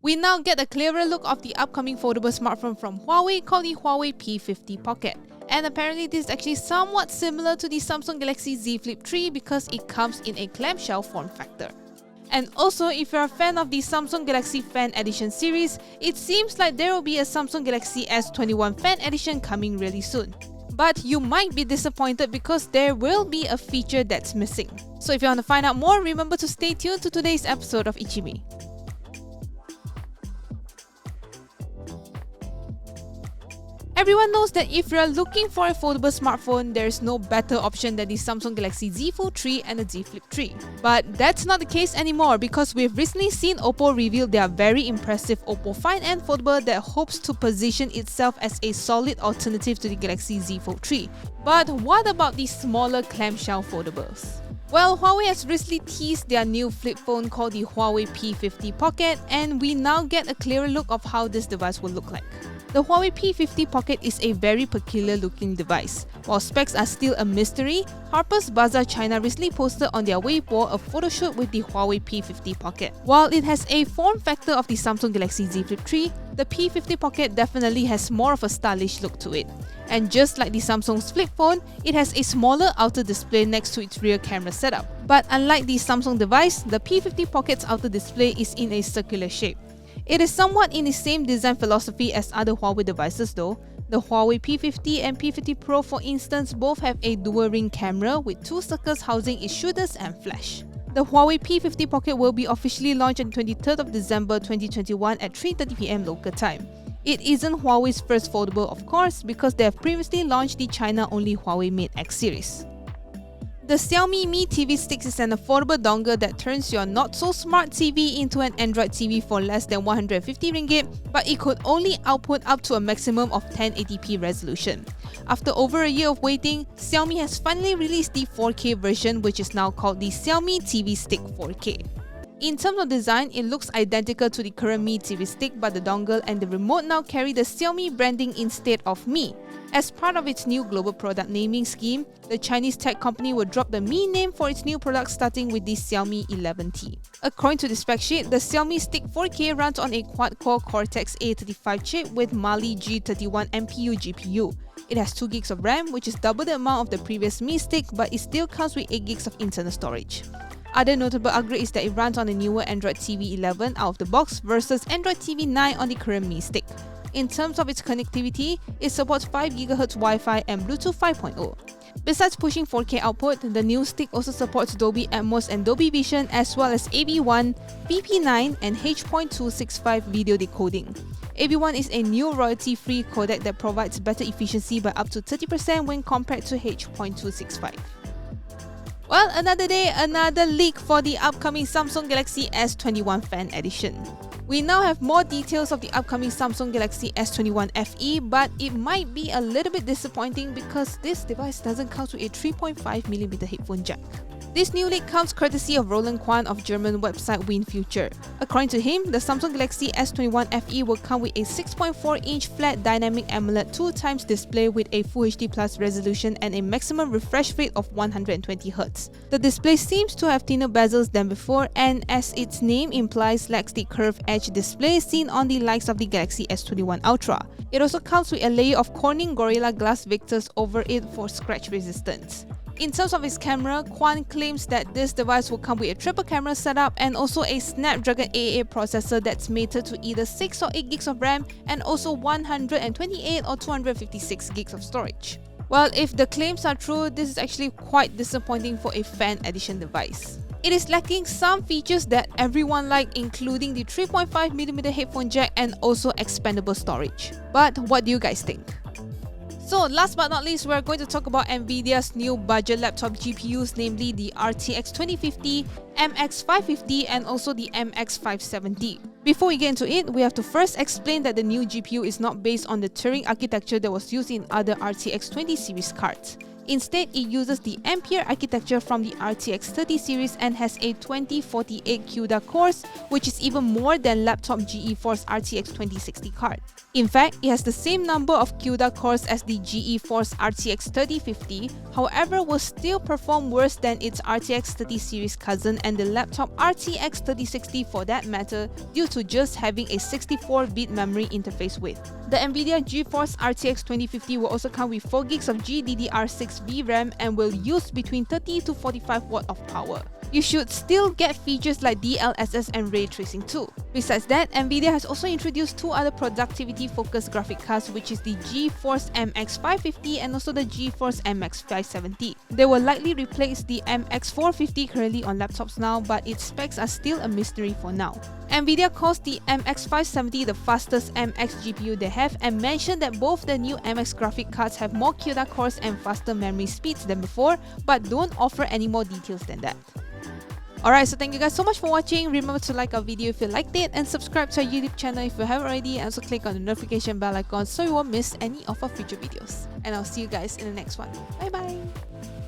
We now get a clearer look of the upcoming foldable smartphone from Huawei called the Huawei P50 Pocket. And apparently this is actually somewhat similar to the Samsung Galaxy Z Flip 3 because it comes in a clamshell form factor. And also, if you're a fan of the Samsung Galaxy Fan Edition series, it seems like there will be a Samsung Galaxy S21 Fan Edition coming really soon. But you might be disappointed because there will be a feature that's missing. So if you want to find out more, remember to stay tuned to today's episode of ICYMI. Everyone knows that if you're looking for a foldable smartphone, there's no better option than the Samsung Galaxy Z Fold 3 and the Z Flip 3. But that's not the case anymore because we've recently seen Oppo reveal their very impressive Oppo Find N foldable that hopes to position itself as a solid alternative to the Galaxy Z Fold 3. But what about the smaller clamshell foldables? Well, Huawei has recently teased their new flip phone called the Huawei P50 Pocket, and we now get a clearer look of how this device will look like. The Huawei P50 Pocket is a very peculiar looking device. While specs are still a mystery, Harper's Bazaar China recently posted on their Weibo a photoshoot with the Huawei P50 Pocket. While it has a form factor of the Samsung Galaxy Z Flip 3, the P50 Pocket definitely has more of a stylish look to it. And just like the Samsung's flip phone, it has a smaller outer display next to its rear camera setup. But unlike the Samsung device, the P50 Pocket's outer display is in a circular shape. It is somewhat in the same design philosophy as other Huawei devices though. The Huawei P50 and P50 Pro, for instance, both have a dual ring camera with two circles housing its shooters and flash. The Huawei P50 Pocket will be officially launched on 23rd of December 2021 at 3:30 PM local time. It isn't Huawei's first foldable, of course, because they have previously launched the China-only Huawei Mate X series. The Xiaomi Mi TV Sticks is an affordable dongle that turns your not-so-smart TV into an Android TV for less than 150 ringgit, but it could only output up to a maximum of 1080p resolution. After over a year of waiting, Xiaomi has finally released the 4K version, which is now called the Xiaomi TV Stick 4K. In terms of design, it looks identical to the current Mi TV Stick, but the dongle and the remote now carry the Xiaomi branding instead of Mi. As part of its new global product naming scheme, the Chinese tech company will drop the Mi name for its new product starting with the Xiaomi 11T. According to the spec sheet, the Xiaomi Stick 4K runs on a quad-core Cortex-A35 chip with Mali G31 NPU GPU. It has 2GB of RAM, which is double the amount of the previous Mi Stick, but it still comes with 8GB of internal storage. Other notable upgrade is that it runs on the newer Android TV 11 out of the box versus Android TV 9 on the current Mi Stick. In terms of its connectivity, it supports 5GHz Wi-Fi and Bluetooth 5.0. Besides pushing 4K output, the new stick also supports Dolby Atmos and Dolby Vision as well as AV1, VP9 and H.265 video decoding. AV1 is a new royalty-free codec that provides better efficiency by up to 30% when compared to H.265. Well, another day, another leak for the upcoming Samsung Galaxy S21 Fan Edition. We now have more details of the upcoming Samsung Galaxy S21 FE, but it might be a little bit disappointing because this device doesn't come with a 3.5mm headphone jack. This new leak comes courtesy of Roland Kwan of German website WinFuture. According to him, the Samsung Galaxy S21 FE will come with a 6.4-inch flat dynamic AMOLED 2x display with a Full HD Plus resolution and a maximum refresh rate of 120Hz. The display seems to have thinner bezels than before and, as its name implies, lacks the curved edge display seen on the likes of the Galaxy S21 Ultra. It also comes with a layer of Corning Gorilla Glass Victus over it for scratch resistance. In terms of its camera, Kwan claims that this device will come with a triple camera setup and also a Snapdragon 888 processor that's mated to either 6 or 8GB of RAM and also 128 or 256GB of storage. Well, if the claims are true, this is actually quite disappointing for a fan edition device. It is lacking some features that everyone liked, including the 3.5mm headphone jack and also expandable storage. But what do you guys think? So last but not least, we're going to talk about NVIDIA's new budget laptop GPUs, namely the RTX 2050, MX550 and also the MX570. Before we get into it, we have to first explain that the new GPU is not based on the Turing architecture that was used in other RTX 20 series cards. Instead, it uses the Ampere architecture from the RTX 30 series and has a 2048 CUDA cores, which is even more than laptop GeForce RTX 2060 card. In fact, it has the same number of CUDA cores as the GeForce RTX 3050, however will still perform worse than its RTX 30 series cousin and the laptop RTX 3060 for that matter, due to just having a 64-bit memory interface with. The NVIDIA GeForce RTX 2050 will also come with 4GB of GDDR6 VRAM and will use between 30 to 45 watts of power. You should still get features like DLSS and ray tracing too. Besides that, NVIDIA has also introduced two other productivity-focused graphic cards, which is the GeForce MX 550 and also the GeForce MX 570. They will likely replace the MX 450 currently on laptops now, but its specs are still a mystery for now. NVIDIA calls the MX 570 the fastest MX GPU they have and mentioned that both the new MX graphic cards have more CUDA cores and faster memory speeds than before, but don't offer any more details than that. Alright, so thank you guys so much for watching. Remember to like our video if you liked it and subscribe to our YouTube channel if you haven't already, and also click on the notification bell icon so you won't miss any of our future videos. And I'll see you guys in the next one. Bye bye!